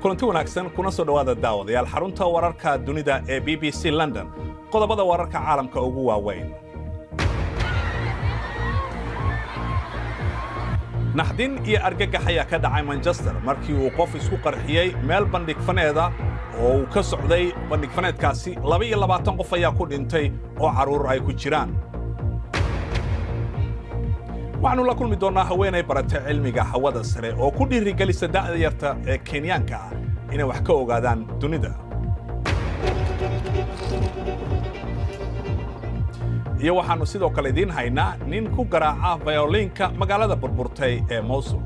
kulanti wanaagsan kuna soo dhawaada daawadayaal xarunta wararka dunida ee BBC London qodobada wararka caalamka ugu waaweyn naxdin iyo argagax ayaa ka dhacay Manchester markii uu qof isku qarxiyay meel bandhig faneeda oo uu ka socday bandhig faneedkaasi 22 qof ayaa ku dhintay oo caruur ay ku jiraan waxaanu la kulmi doonaa haweenay baratay cilmiga hawada sare oo ku dhiirigelisa da'da yarta ee Kenyaanka ah inay wax ka ogaadaan dunida iyo waxaanu sidoo kale idin haynaa nin ku garaaca violinka magaalada burburtay ee Mosul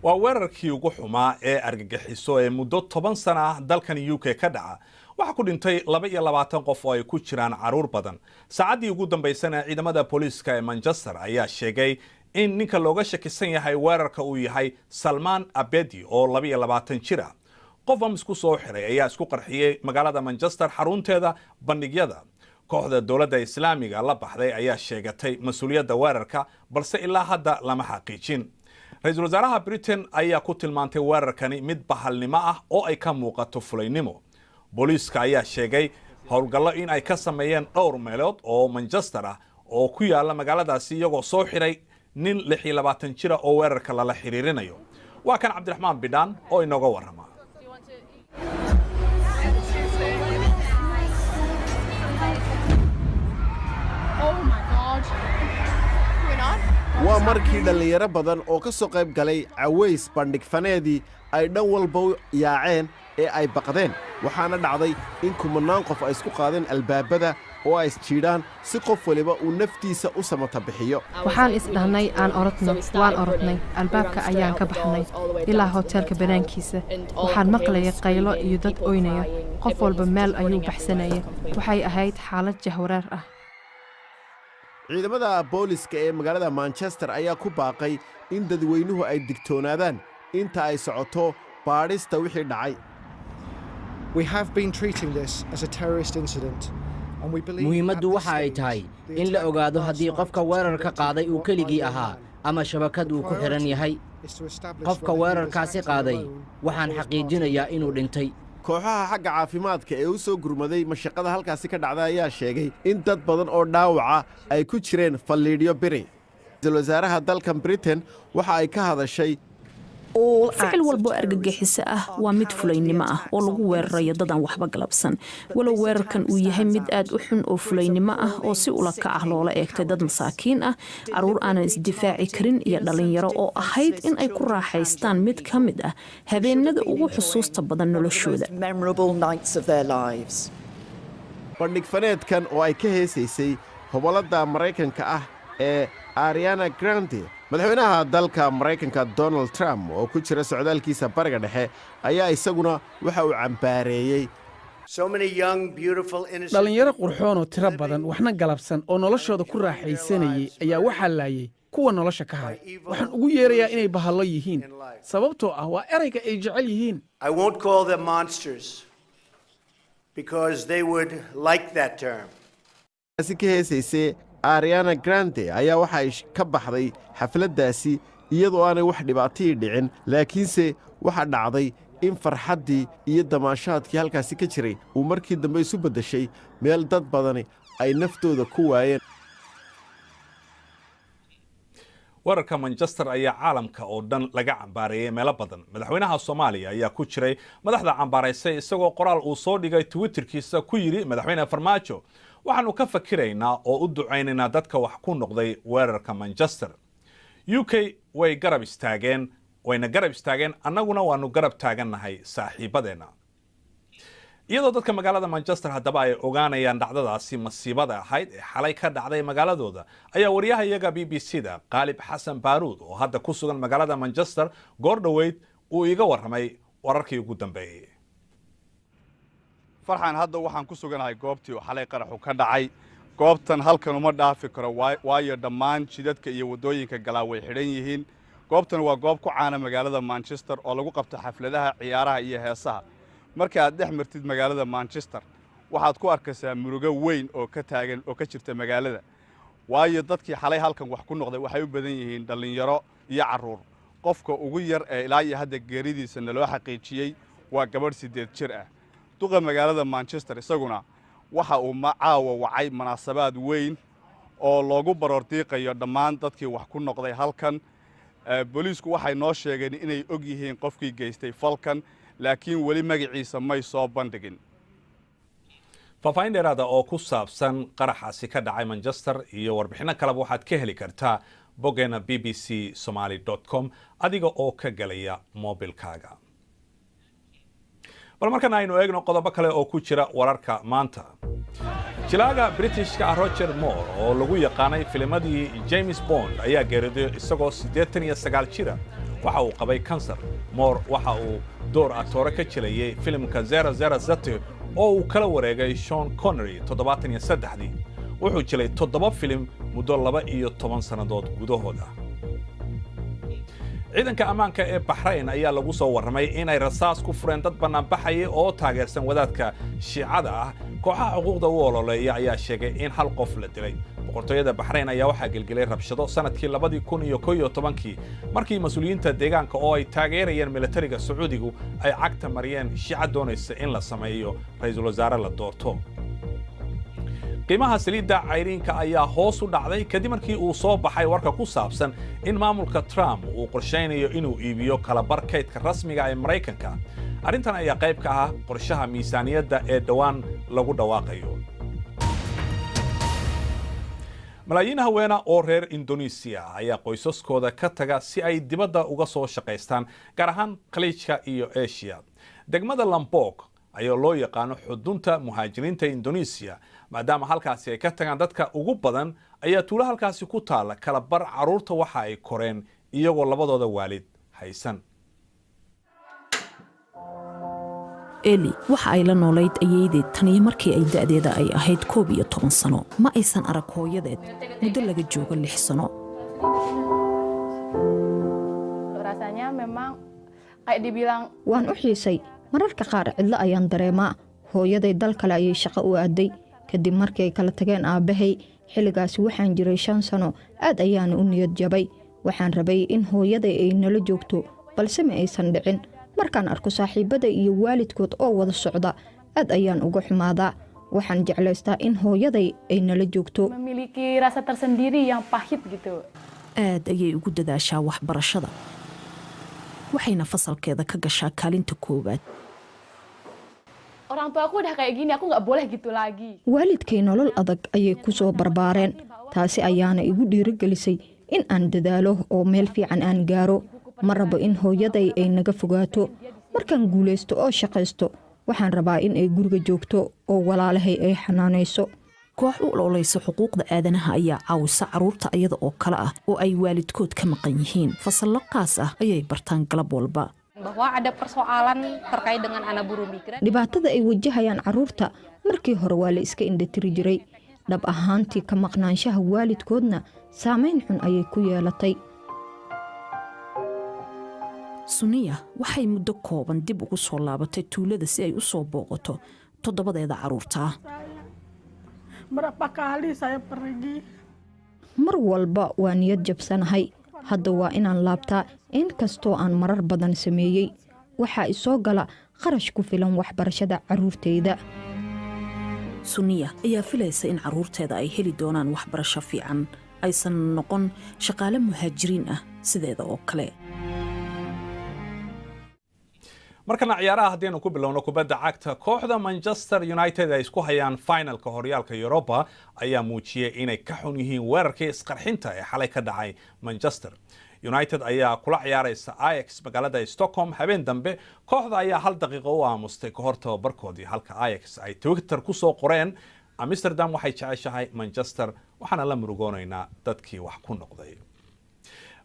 waa weerarkii ugu xumaa ee argagixiso ee muddo 10 sano ah dalkan UK ka dhaca waxa ku dhintay 22 qof oo ay ku jiraan caruur badan saacadii ugu dambeysana ciidamada booliiska ee Manchester ayaa sheegay in ninka looga shakisan yahay weerarka uu yahay Salman Abedi oo 22 jir ah qof isku soo xiray ayaa isku qarxiyay magaalada Manchester xarunteeda bandhigyada kooxda dawladda Islaamiga la baxday ayaa sheegatay mas'uuliyadda weerarka balse ilaa hadda lama xaqiijin ra'iisul wasaaraha Britain ayaa ku tilmaantay weerarkani mid bahalnimo ah oo ay ka muuqato fulaynimo booliiska ayaa sheegay howlgallo in ay ka sameeyeen dhowr meelood oo Manchester ah oo ku yaala magaaladaasi iyagoo soo xiray nin 26 jir oo weerarka lala xiriirinayo waa kan Cabdiraxmaan Bidhaan oo inooga warrama waa markii dhalinyaro badan oo ka soo qayb galay caways bandhig faneedii ay dhan walba yaaceen ee ay baqdeen waxaana dhacday in kumanaan qof ay isku qaadeen albaabada oo ay isjiidhaan si qof waliba uu naftiisa u samata bixiyo waxaan isdhahnay aan orodno waan orodnay albaabka ayaan ka baxnay ilaa hoteelka banaankiisa waxaan maqlayay qaylo iyo dad oynaya qof walba meel ayuu baxsanayay waxay ahayd xaalad jahwareer ah ciidamada booliska ee magaalada Manchester ayaa ku baaqay in dadweynuhu ay digtoonaadaan inta ay socoto baadhista wixii dhacay muhiimaddu waxa ay tahay in la ogaado haddii qofka weerarka qaaday uu keligii ahaa ama shabakad uu ku xiran yahay qofka weerarkaasi qaaday waxaan xaqiijinayaa inuu dhintay kooxaha xagga caafimaadka ee u soo gurmaday mashaqada halkaasi ka dhacda ayaa sheegay in dad badan oo dhaawaca ay ku jireen falliidhyo biri ra'iisul wasaaraha dalkan Britain waxa ay ka hadashay ficil walbo argagixiso ah waa mid fulaynimo ah oo lagu weerarayo dadaan waxba galabsan walow weerarkan uu yahay mid aad u xun oo fulaynimo ah oo si ula kac ah loola eegtay dad masaakiin ah caruur aanan isdifaaci karin iyo dhalinyaro oo ahayd in ay ku raaxaystaan mid ka mid ah habeenada ugu xusuusta badan noloshooda bandhig faneedkan oo ay ka heesaysay hobolada Mareykanka ah ee Ariana Grande madaxweynaha dalka Mareykanka Donald Trump oo ku jira socdaalkiisa bariga dhexe ayaa isaguna waxa uu cambaareeyay dhalinyaro qurxoon oo tiro badan waxna galabsan oo noloshooda ku raaxaysanayay ayaa waxaa laayay kuwa nolosha ka haray waxaan ugu yeerayaa inay bahallo yihiin sababtoo ah waa erayga ay jecel yihiin ka heesaysay Ariana Grande ayaa waxa ay ka baxday xafladdaasi iyadoo aanay wax dhibaato dhicin laakiinse waxa dhacday in farxaddii iyo damaashaadkii halkaasi ka jiray uu markii dambe isu beddeshay meel dad badani ay naftooda ku waayeen wararka Manchester ayaa caalamka oo dhan laga cambaareeyay meelo badan madaxweynaha Soomaaliya ayaa ku jiray madaxda cambaaraysay isagoo qoraal uu soo dhigay Twitterkiisa ku yiri madaxweyne Farmaajo waxaanu ka fakiraynaa oo u ducaynaynaa dadka wax ku noqday weerarka Manchester UK way garab istaageen annaguna waanu garab taagannahay saaxiibadeena iyadoo dadka magaalada Manchester haddaba ay ogaanayaan dhacdadaasi masiibada ahayd ee xalay ka dhacday magaaladooda ayaa wariyahayaga BBC-da Qaalib Xasan Baaruud oo hadda ku sugan magaalada Manchester goor dhaweyd uu iga warramay wararkii ugu dambeeyay farxan hadda waxaan ku suganahay goobtii oo xalay qaraxu ka dhacay goobtan halkan uma dhaafi karo waayo dhammaan jidadka iyo wadooyinka galaa way xidhan yihiin goobtan waa goob ku caana magaalada Manchester oo lagu qabto xafladaha ciyaaraha iyo heesaha marka aad dhex martid magaalada Manchester waxaad ku arkaysaa murugo weyn oo ka taagan oo ka jirta magaalada waayo dadkii xalay halkan wax ku noqday waxay u badan yihiin dhalinyaro iyo caruur qofka ugu yar ee ilaa iyo hadda geeridiisa naloo xaqiijiyey waa gabadh 8 jir ah. duqa magaalada Manchester isaguna waxa uu caawa wacay munaasabaad weyn oo loogu baroordiiqayo dhammaan dadkii wax ku noqday halkan. booliisku waxay noo sheegeen inay og yihiin qofkii geystay falkan, laakiin weli magaciisa may soo bandhigin. faahfaahin dheeraada oo ku saabsan qaraxaasi ka dhacay Manchester iyo warbixino kaleba waxaad ka heli kartaa boggeena bbcsomali.com adiga oo ka galaya moobilkaaga. bal markan aynu eegno qodobo kale oo ku jira wararka maanta. jilaaga Britishka Roger Moore oo lagu yaqaanay filmadii James Bond ayaa geeriday isagoo 89 jira. waxa uu qabay kansar. Moore waxa uu door actor ka jilayay filimka 007 oo uu kala wareegay Sean Connery 73. wuxuu jilay 7 filim muddo 12 sanadood gudahooda. ciidanka ammaanka ee Bahrain ayaa lagu soo warramay inay rasaas ku fureen dad banaanbaxay oo taageersan wadaadka Shiicada ah. kooxaha xuquuqda u ololeeya ayaa sheegay in hal qof la dilay. boqortooyada Bahrain ayaa waxaa gelgelay rabshado sanadkii 2011 markii mas'uuliyiinta deegaanka oo ay taageerayeen militariga Sacuudigu ay cagta mariyeen Shiica doonaysa in la sameeyo ra'iisul wasaare la doorto. qiimaha saliidda cayriinka ayaa hoos u dhacday kadib markii uu soo baxay warka ku saabsan in maamulka Trump uu qorsheynayo inuu iibiyo kala bar kaydka rasmiga ee Mareykanka. arrintan ayaa qayb ka ah qorshaha miisaaniyadda ee dhawaan lagu dhawaaqayo. malaayiin haweena oo reer Indonesia ayaa qoysaskooda ka taga si ay dibadda uga soo shaqaystaan, gaar ahaan Khaliijka iyo Asia. degmada Lombok ayaa loo yaqaano xudunta muhaajiriinta Indonesia, maadaama halkaasi ay ka tagaan dadka ugu badan ayaa tuulo halkaasi ku taala kala bar caruurta waxa ay koreen iyagoo labadooda waalid haysan. eli waxa ay la noolayd ayeedeed taniyo markii ay da'deeda ay ahayd 11 sano. ma aysan arag hooyadeed muddo laga joogo 6 sano. waan u xiisay, mararka qaar cidlo ayaan dareemaa. hooyaday dal kale ayay shaqo u aaday kadib markii ay kala tageen aabbahay. xilligaasi waxaan jiray 5 sano. aad ayaan u niyad jabay. waxaan rabay in hooyaday ay nala joogto, balse ma aysan dhicin. markaan arko saaxiibada iyo waalidkood oo wada socda, aad ayaan uga xumaadaa. waxaan jeclaystaa in hooyaday ay nala joogto. aad ayay ugu dadaashaa waxbarashada, waxayna fasalkeeda ka gashaa kaalinta koowaad. waalidkay nolol adag ayay ku soo barbaareen. taasi ayaana igu dhiirigelisay in aan dadaalo oo meel fiican aan gaaro. ma rabo in hooyaday ay naga fogaato. markaan guulaysto oo shaqaysto, waxaan rabaa in ay guriga joogto oo walaalahay ay xanaanayso. koox u ololeysa xuquuqda aadanaha ayaa caawisa carruurta iyada oo kale ah oo ay waalidkood ka maqan yihiin. fasallo qaas ah ayay bartaan galab walba. dhibaatada ay wajahayaan carruurta markii hore waa la iska indhatiri jiray. dhab ahaantii ka maqnaanshaha waalidkoodna saamayn xun ayay ku yeelatay. suniya waxay muddo kooban dib ugu soo laabatay tuulada si ay u soo booqato 7 carruurta ah. mar walba waa niyad jabsanahay. hadda waa inaan laabtaa, in kastoo aan marar badan sameeyey. waxaa isoo gala kharash ku filan waxbarashada carruurtayda. suniya ayaa filaysa in carruurteeda ay heli doonaan waxbarasho fiican, aysan noqon shaqaale muhaajiriin ah sideeda oo kale. markana ciyaaraha haddaynu ku bilowno kubadda cagta, kooxda Manchester United ay isku hayaan finalka horyaalka Europa ayaa muujiyay inay ka xun yihiin weerarkii isqarxinta ee xalay ka dhacay Manchester. United ayaa kula ciyaaraysa Ajax magaalada Stockholm habeen dambe. kooxda ayaa 1 daqiiqo u aamustay ka hor tababarkoodii, halka Ajax ay Twitter ku soo qoreen Amsterdam waxay jeceshahay Manchester, waxaana la murugoonaynaa dadkii wax ku noqday.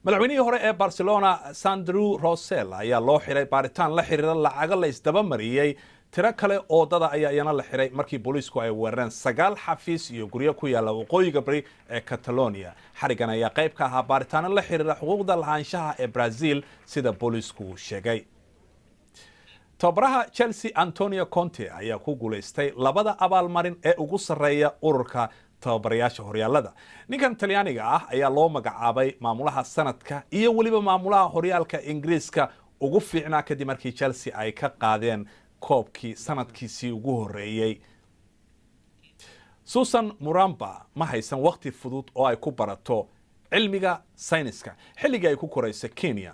madaxweynihii hore ee Barcelona Sandro Rosell ayaa loo xiray baaritaan la xiriira lacago la isdaba mariyay. tiro kale oo dada ayaa iyana la xiray markii booliisku ay weerareen 9 xafiis iyo guryo ku yaala waqooyiga bari ee Catalonia. xarigan ayaa qayb ka ahaa baaritaano la xiriira xuquuqda lahaanshaha ee Brazil sida booliisku sheegay. tababaraha Chelsea Antonio Conte ayaa ku guuleystay 2 abaalmarin ee ugu sarreeya ururka tababarayaasha horyaalada. ninkan talyaaniga ah ayaa loo magacaabay maamulaha sanadka iyo weliba maamulaha horyaalka Ingiriiska ugu fiicnaa kadib markii Chelsea ay ka qaadeen koobkii sanadkiisii ugu horeeyay. Susan Muramba ma haysan waqti fudud oo ay ku barato cilmiga sayniska xilliga ay ku korayso Kenya,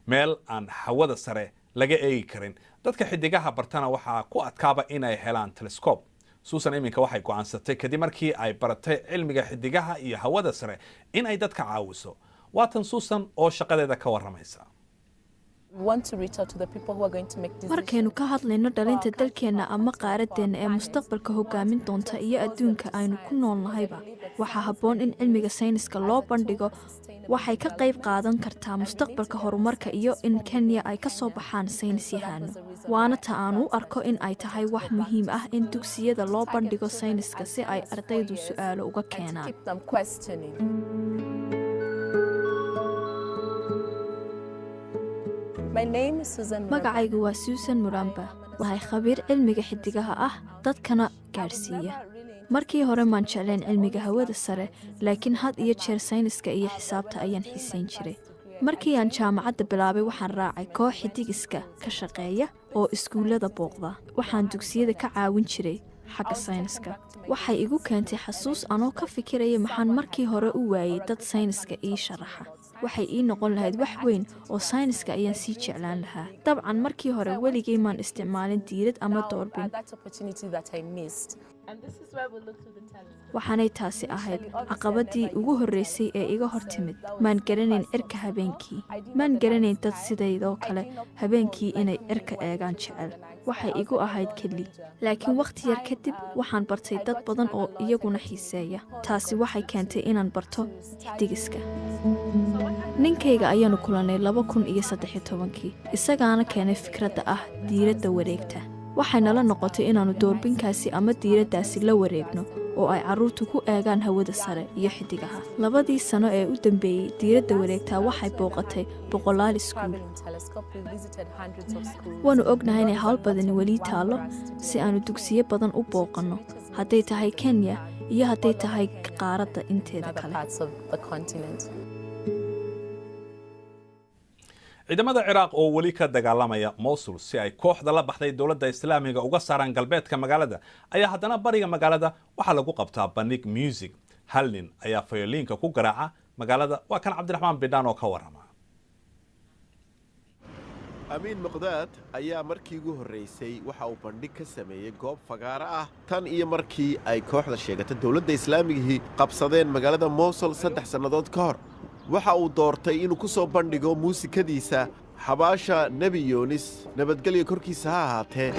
meel aan hawada sare laga eegi karin. dadka xidigaha bartana waxaa ku adkaaba inay helaan telescope. Susan iminka waxay go'aansatay kadib markii ay baratay cilmiga xidigaha iyo hawada sare in ay dadka caawiso. waatan Susan oo shaqadeeda ka waramaysa. markaynu ka hadlayno dhalinta dalkeenna ama qaaradeena ee mustaqbalka hogaamin doonta iyo adduunka aynu ku noolnahayba, waxaa habboon in cilmiga sayniska loo bandhigo. waxay ka qayb qaadan kartaa mustaqbalka horumarka iyo in Kenya ay ka soo baxaan saynis yahano. waana ta aan u arko in ay tahay wax muhiim ah in dugsiyada loo bandhigo sayniska si ay ardaydu su'aalo uga keenaan. magacaygu waa Susan Muramba. waxay khabiir cilmiga xidigaha ah dadkana gaadhsiiya. markii hore maan jecleen cilmiga hawada sare, laakiin had iyo jeer sayniska iyo xisaabta ayaan xiisayn jiray. markii aan jaamacadda bilaabay waxaan raacay koox xidigiska ka shaqeeya oo iskuullada booqda. waxaan dugsiyada ka caawin jiray xagga sayniska. waxay igu keentay xasuus anoo ka fikiraya maxaan markii hore u waayay dad sayniska ii sharaxa. waxay ii noqon lahayd wax weyn oo sayniska ayaan sii jeclaan lahaa. dabcan markii hore weligay maan isticmaalin diirad ama doorbin. waxaanay taasi ahayd caqabadii ugu horreysay ee iga hor timid. maan garanayn cirka habeenkii. maan garanayn dad sidaydoo kale habeenkii inay cirka eegaan jecel. waxay igu ahayd keli. laakiin wakhti yar kadib waxaan bartay dad badan oo iyaguna xiiseeya. taasi waxay keentay inaan barto xidigiska. ninkayga ayaanu kulannay 2013. isagaana keenay fikradda ah diiradda wareegta. waxay nala noqotay inaannu doorbinkaasi ama diiraddaasi la wareegno oo ay carruurtu ku eegaan hawada sare iyo xidigaha. 2 sano ee u dambeeyey diiradda wareegtaa waxay booqatay boqolaal iskuul. waanu ognahay inay hawl badani weli taallo si aanu dugsiyo badan u booqanno, hadday tahay Kenya iyo hadday tahay qaaradda inteeda kale. ciidamada Ciraaq oo wali ka dagaalamaya Mosul si ay kooxda la baxday dawladda Islaamiga uga saaraan galbeedka magaalada ayaa haddana bariga magaalada waxaa lagu qabtaa bandhig music. hal nin ayaa fayoliinka ku garaaca magaalada. waa kan Cabdiraxmaan Bidhaan oo ka warama. amiin muqdaad ayaa markii ugu horreysay waxa uu bandhig ka sameeyey goob fagaaro ah tan iyo markii ay kooxda sheegatay dawladda Islaamigii qabsadeen magaalada Mosul 3 sannadood ka hor. waxa uu doortay inuu ku soo bandhigo muusikadiisa xabaasha nebi Yoonis, nabadgelyo korkiisa ha ahaatee.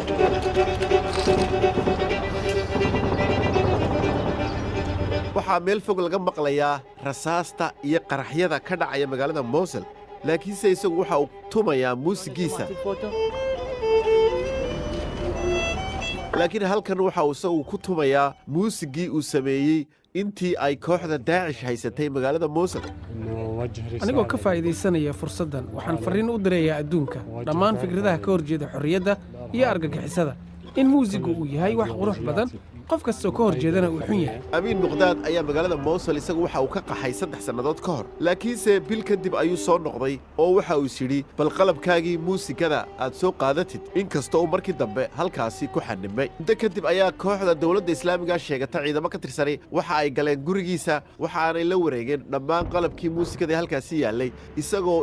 waxaa meel fog laga maqlayaa rasaasta iyo qaraxyada ka dhacaya magaalada Mosul, laakiinse isagu waxa uu tumayaa muusigiisa. laakiin halkan waxa uu isagu ku tumayaa muusigii uu sameeyey intii ay kooxda Daacish haysatay magaalada Mosul. anigoo ka faa'iidaysanaya fursaddan waxaan farriin u direeyaa adduunka dhammaan fikradaha ka horjeeda xorriyadda iyo argagixisada in muusigu uu yahay wax qurux badan, qof kastoo ka horjeedana uu xun yahay. amiin muqdaad ayaa magaalada Mosul isagu waxa uu ka qaxay 3 sannadood ka hor, laakiinse bil kadib ayuu soo noqday oo waxa uu yidhi bal qalabkaagii muusikada aad soo qaadatid, inkastoo uu markii dambe halkaasi ku xanimay. inta kadib ayaa kooxda dawladda Islaamiga sheegata ciidamo ka tirsanay waxa ay galeen gurigiisa, waxaanay la wareegeen dhammaan qalabkii muusikada halkaasi yaallay,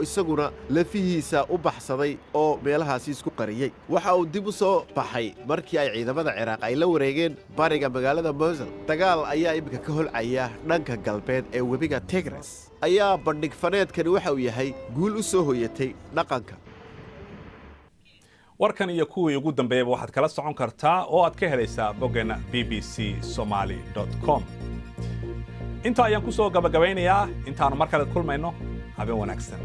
isaguna lafihiisa u baxsaday oo meelahaasi isku qariyey. waxa uu dib u soo baxay markii ay ciidamada Ciraaq ay la wareegeen magaalada Mosul. dagaal ayaa iminka ka holcaya dhanka galbeed ee webiga Tigris. ayaa bandhig faneedkani waxa uu yahay guul u soo hoyatay dhaqanka. warkan iyo kuwii ugu dambeeyaba waxaad kala socon kartaa oo aad ka helaysaa boggeena bbcsomali.com. inta ayaan ku soo gabagabeynayaa intaanu mar kale kulmayno. habeen wanaagsan.